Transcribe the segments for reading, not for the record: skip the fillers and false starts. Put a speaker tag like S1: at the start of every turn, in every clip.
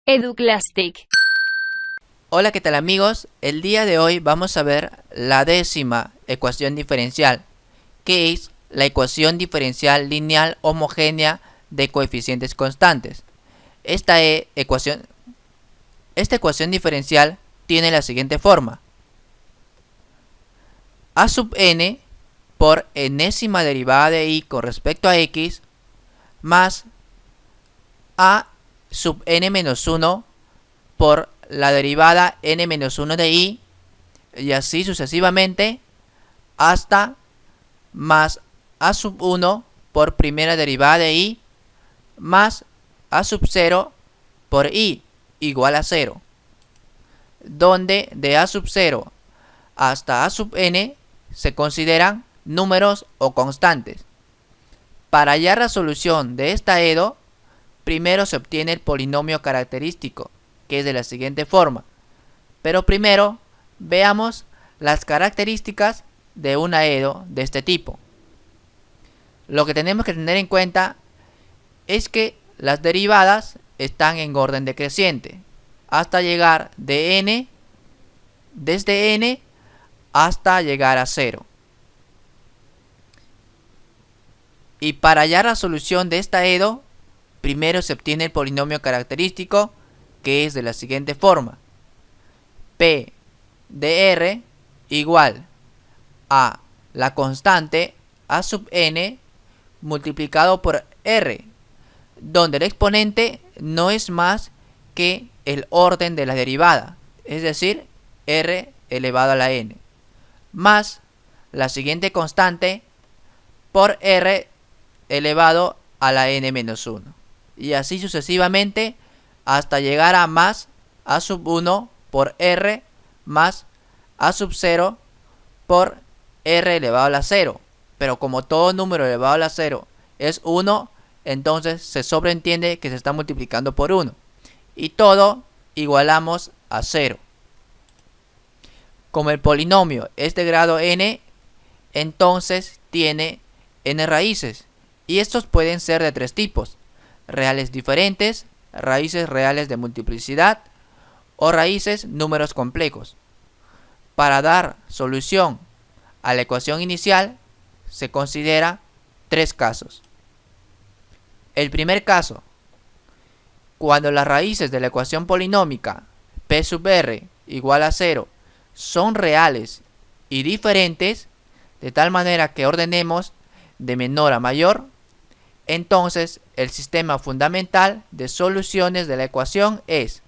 S1: Educlastic.
S2: Hola, ¿qué tal amigos? El día de hoy vamos a ver la 10ª ecuación diferencial, que es la ecuación diferencial lineal homogénea de coeficientes constantes. Esta ecuación diferencial tiene la siguiente forma: a sub n por enésima derivada de y con respecto a x más a sub n menos 1 por la derivada n menos 1 de y, y así sucesivamente hasta más a sub 1 por primera derivada de y más a sub 0 por y igual a 0, donde de a sub 0 hasta a sub n se consideran números o constantes. Para hallar la solución de esta EDO, primero se obtiene el polinomio característico, que es de la siguiente forma. Pero primero veamos las características de una EDO de este tipo. Lo que tenemos que tener en cuenta es que las derivadas están en orden decreciente hasta llegar de n, desde n hasta llegar a 0. Y para hallar la solución de esta EDO, primero se obtiene el polinomio característico, que es de la siguiente forma: P de R igual a la constante a sub n multiplicado por R, donde el exponente no es más que el orden de la derivada, es decir, R elevado a la n, más la siguiente constante por R elevado a la n menos 1, y así sucesivamente hasta llegar a más a sub 1 por R más a sub 0 por R elevado a la 0. Pero como todo número elevado a la 0 es 1, entonces se sobreentiende que se está multiplicando por 1. Y todo igualamos a 0. Como el polinomio es de grado n, entonces tiene n raíces. Y estos pueden ser de tres tipos: reales diferentes, raíces reales de multiplicidad o raíces números complejos. Para dar solución a la ecuación inicial se considera tres casos. El primer caso: cuando las raíces de la ecuación polinómica p sub r igual a 0 son reales y diferentes, de tal manera que ordenemos de menor a mayor, entonces el sistema fundamental de soluciones de la ecuación es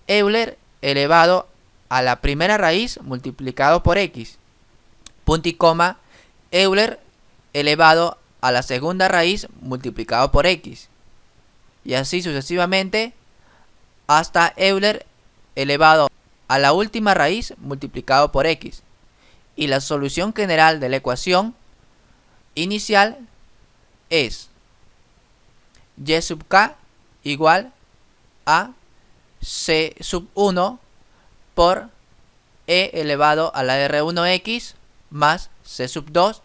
S2: Euler elevado a la primera raíz multiplicado por x, punto y coma, Euler elevado a la segunda raíz multiplicado por x, y así sucesivamente hasta Euler elevado a la última raíz multiplicado por x. Y la solución general de la ecuación inicial es y sub k igual a c sub 1 por e elevado a la r1x más c sub 2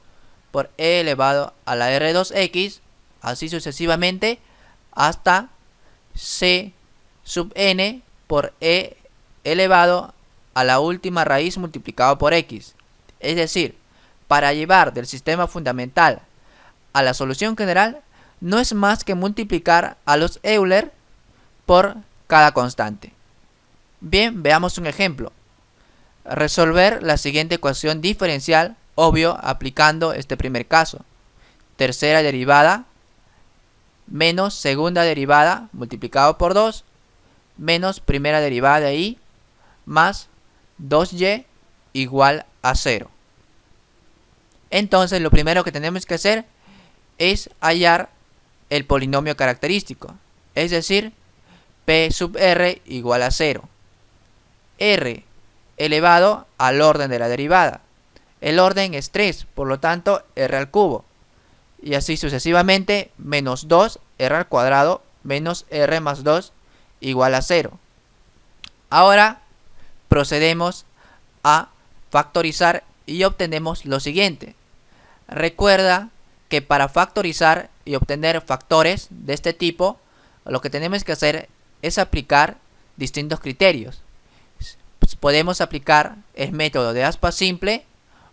S2: por e elevado a la r2x, así sucesivamente hasta c sub n por e elevado a la última raíz multiplicado por x. Es decir, para llevar del sistema fundamental a la solución general no es más que multiplicar a los Euler por cada constante. Bien, veamos un ejemplo. Resolver la siguiente ecuación diferencial, obvio, aplicando este primer caso: tercera derivada menos segunda derivada multiplicado por 2 menos primera derivada de y más 2y igual a 0. Entonces lo primero que tenemos que hacer es hallar el polinomio característico, es decir, p sub r igual a 0. R elevado al orden de la derivada. El orden es 3, por lo tanto r al cubo. Y así sucesivamente, menos 2 r al cuadrado menos r más 2 igual a 0. Ahora procedemos a factorizar y obtenemos lo siguiente. Recuerda que para factorizar y obtener factores de este tipo, lo que tenemos que hacer es aplicar distintos criterios. Podemos aplicar el método de aspa simple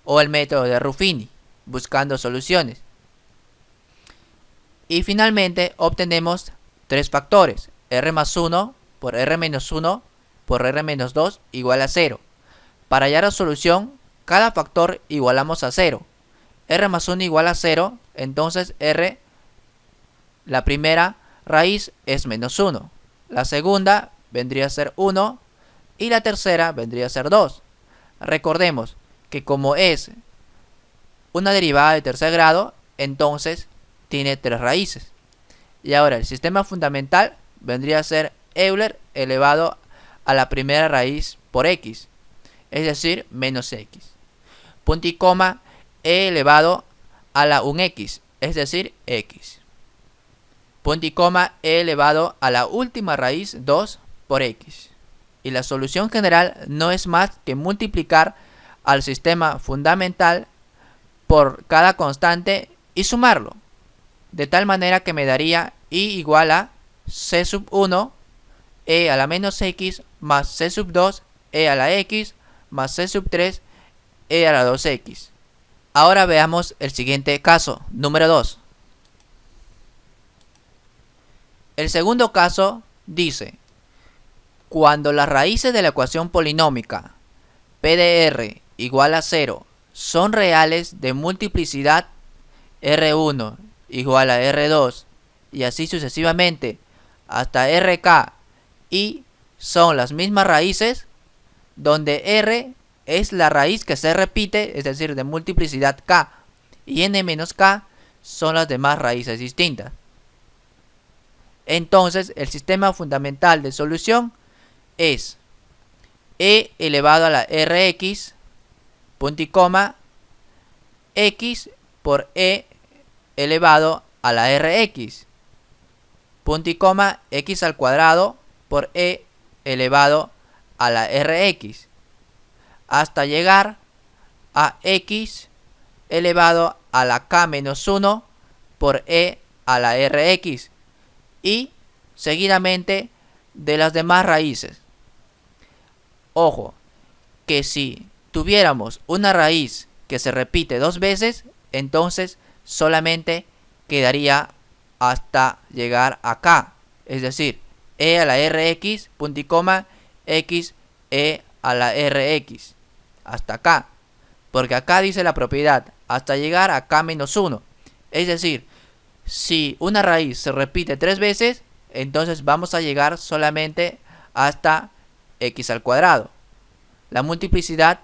S2: o el método de Ruffini, buscando soluciones. Y finalmente obtenemos tres factores, r más 1 por r menos 1 por r menos 2 igual a 0. Para hallar la solución, cada factor igualamos a 0. R más 1 igual a 0, entonces r, la primera raíz es menos 1. La segunda vendría a ser 1 y la tercera vendría a ser 2. Recordemos que como es una derivada de tercer grado, entonces tiene tres raíces. Y ahora el sistema fundamental vendría a ser Euler elevado a la primera raíz por x, es decir, menos x. Punto y coma, e elevado a la 1x, es decir, x. Punto y coma, e elevado a la última raíz 2 por x. Y la solución general no es más que multiplicar al sistema fundamental por cada constante y sumarlo, de tal manera que me daría y igual a c sub 1 e a la menos x más c sub 2 e a la x más c sub 3 e a la 2x. Ahora veamos el siguiente caso, número 2. El segundo caso dice: cuando las raíces de la ecuación polinómica p de r igual a 0 son reales de multiplicidad r1 igual a r2 y así sucesivamente hasta rk, y son las mismas raíces, donde r es la raíz que se repite, es decir, de multiplicidad k, y n menos k son las demás raíces distintas. Entonces el sistema fundamental de solución es e elevado a la rx, punto y coma, x por e elevado a la rx, punto y coma, x al cuadrado por e elevado a la rx, hasta llegar a x elevado a la k menos 1 por e a la rx, y seguidamente de las demás raíces. Ojo, que si tuviéramos una raíz que se repite dos veces, entonces solamente quedaría hasta llegar a k, es decir, e a la rx, punto y coma, x e a la rx, hasta acá, porque acá dice la propiedad, hasta llegar a k menos 1, es decir, si una raíz se repite tres veces, entonces vamos a llegar solamente hasta x al cuadrado. La multiplicidad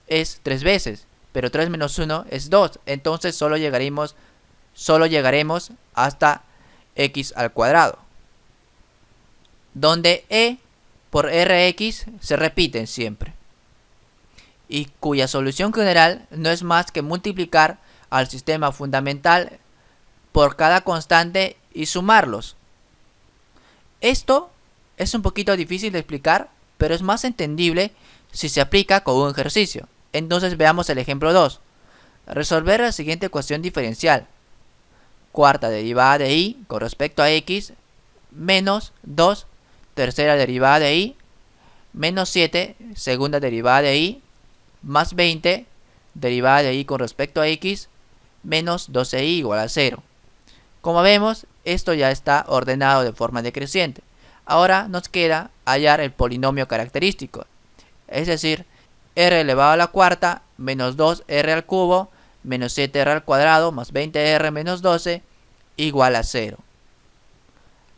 S2: es 3 veces, pero 3 menos 1 es 2, entonces solo llegaremos hasta x al cuadrado, donde e por rx se repiten siempre, y cuya solución general no es más que multiplicar al sistema fundamental por cada constante y sumarlos. Esto es un poquito difícil de explicar, pero es más entendible si se aplica con un ejercicio. Entonces veamos el ejemplo 2. Resolver la siguiente ecuación diferencial. Cuarta derivada de y con respecto a x, menos 2, tercera derivada de y, menos 7, segunda derivada de y, más 20, derivada de y con respecto a x, menos 12y igual a 0. Como vemos, esto ya está ordenado de forma decreciente. Ahora nos queda hallar el polinomio característico, es decir, r elevado a la cuarta menos 2r al cubo menos 7r al cuadrado más 20r menos 12 igual a 0.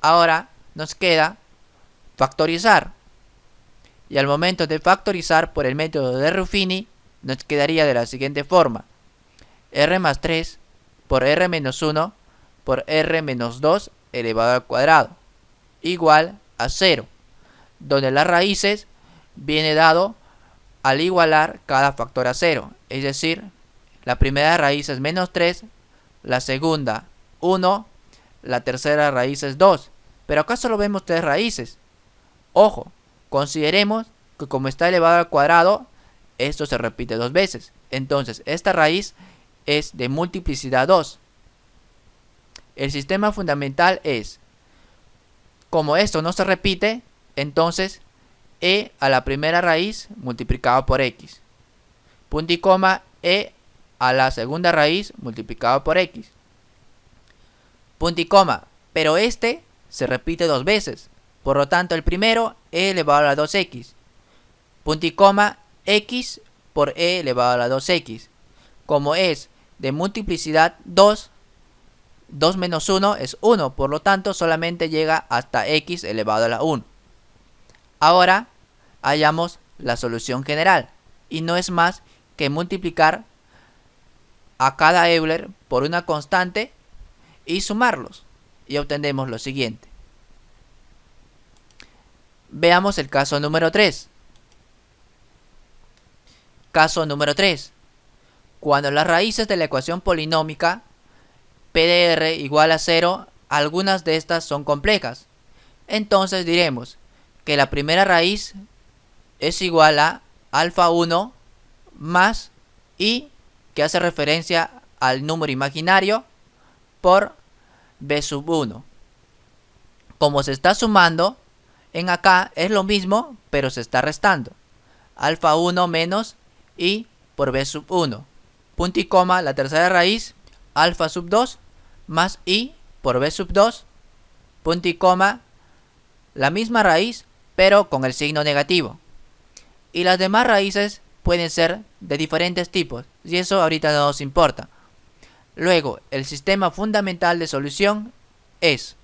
S2: Ahora nos queda factorizar, y al momento de factorizar por el método de Ruffini nos quedaría de la siguiente forma: r más 3 por r menos 1 por r menos 2 elevado al cuadrado igual a 0, donde las raíces viene dado al igualar cada factor a 0, es decir, la primera raíz es menos 3, la segunda 1, la tercera raíz es 2, pero acá solo vemos tres raíces. Ojo, consideremos que como está elevado al cuadrado, esto se repite dos veces, entonces esta raíz es de multiplicidad 2. El sistema fundamental es Como esto no se repite, entonces e a la primera raíz multiplicado por x. Punto y coma, e a la segunda raíz multiplicado por x. Punto y coma, pero este se repite dos veces. Por lo tanto, el primero, e elevado a la 2x. Punto y coma, x por e elevado a la 2x. Como es de multiplicidad 2, 2 menos 1 es 1. Por lo tanto, solamente llega hasta x elevado a la 1. Ahora, hallamos la solución general. Y no es más que multiplicar a cada Euler por una constante y sumarlos. Y obtenemos lo siguiente. Veamos el caso número 3. Caso número 3. Cuando las raíces de la ecuación polinómica P de R igual a 0, algunas de estas son complejas. Entonces diremos que la primera raíz es igual a alfa 1 más i, que hace referencia al número imaginario, por b sub 1. Como se está sumando, en acá es lo mismo, pero se está restando. Alfa 1 menos i por b sub 1. Punto y coma, la tercera raíz, alfa sub 2 más i por b sub 2. Punto y coma, la misma raíz, pero con el signo negativo. Y las demás raíces pueden ser de diferentes tipos, y eso ahorita no nos importa. Luego, el sistema fundamental de solución es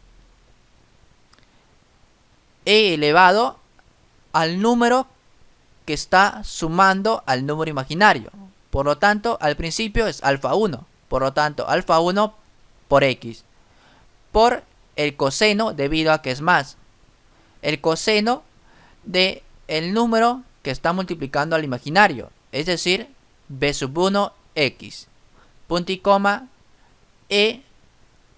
S2: e elevado al número que está sumando al número imaginario. Por lo tanto, al principio es alfa 1. Por lo tanto, alfa 1 por x. Por el coseno, debido a que es más. El coseno de el número que está multiplicando al imaginario. Es decir, b sub 1 x. Punto y coma, e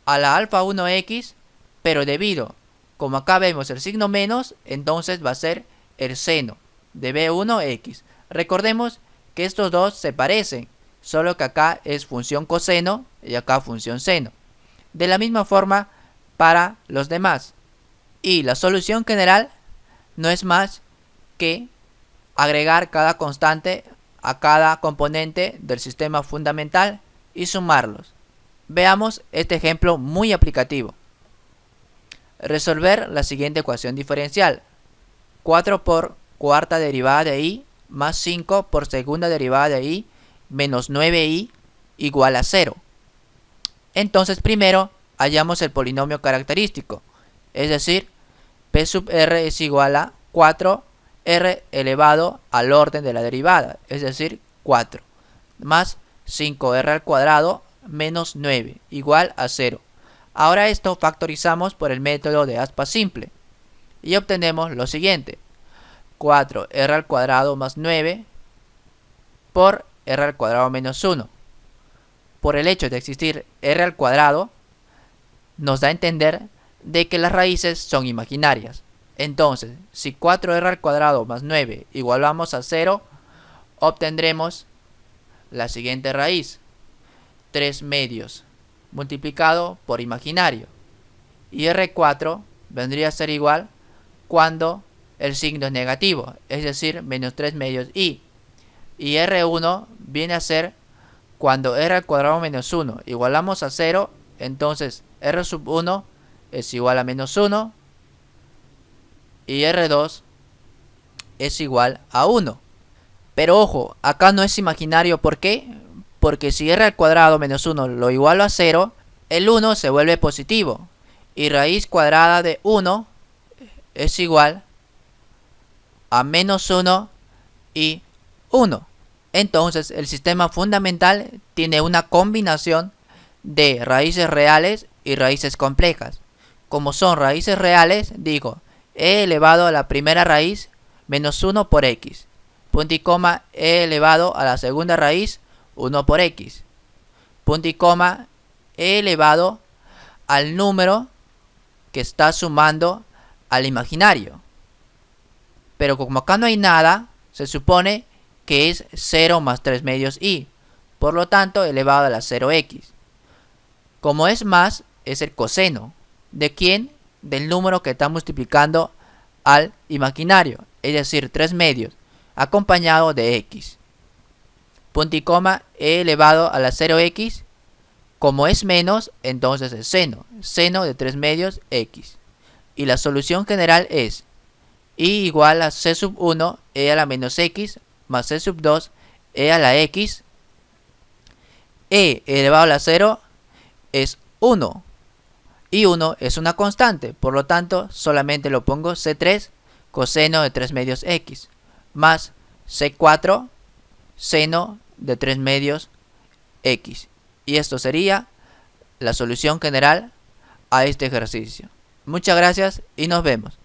S2: a la alfa 1x, pero debido, como acá vemos el signo menos, entonces va a ser el seno de b1x. Recordemos que estos dos se parecen, solo que acá es función coseno y acá función seno. De la misma forma para los demás. Y la solución general no es más que agregar cada constante a cada componente del sistema fundamental y sumarlos. Veamos este ejemplo muy aplicativo. Resolver la siguiente ecuación diferencial. 4 por cuarta derivada de i más 5 por segunda derivada de i menos 9i igual a 0. Entonces primero hallamos el polinomio característico, es decir, p sub r es igual a 4r elevado al orden de la derivada, es decir, 4, más 5r al cuadrado menos 9 igual a 0. Ahora esto factorizamos por el método de aspa simple y obtenemos lo siguiente: 4r al cuadrado más 9 por r al cuadrado menos 1. Por el hecho de existir r al cuadrado, nos da a entender de que las raíces son imaginarias. Entonces, si 4r al cuadrado más 9 igualamos a 0, obtendremos la siguiente raíz: 3 medios multiplicado por imaginario. Y r4 vendría a ser igual cuando el signo es negativo, es decir, menos 3 medios i. Y r1 viene a ser cuando r al cuadrado menos 1 igualamos a 0, entonces r sub 1 es igual a menos 1 y r2 es igual a 1. Pero ojo, acá no es imaginario. ¿Por qué? Porque si r al cuadrado menos 1 lo igualo a 0, el 1 se vuelve positivo y raíz cuadrada de 1 es igual a menos 1 y 1. Entonces el sistema fundamental tiene una combinación de raíces reales y raíces complejas. Como son raíces reales, digo e elevado a la primera raíz menos 1 por x. Punto y coma, e elevado a la segunda raíz 1 por x. Punto y coma, e elevado al número que está sumando al imaginario. Pero como acá no hay nada, se supone que es 0 más 3 medios i. Por lo tanto, elevado a la 0x. Como es más, es el coseno. ¿De quién? del número que está multiplicando al imaginario, es decir, 3 medios, acompañado de x. Punto y coma, e elevado a la 0x, como es menos, entonces es seno de 3 medios x. Y la solución general es y igual a c sub 1 e a la menos x más c sub 2 e a la x. E elevado a la 0 es 1 y 1 es una constante, por lo tanto solamente lo pongo c3 coseno de 3 medios x más c4 seno de 3 medios x, y esto sería la solución general a este ejercicio. Muchas gracias y nos vemos.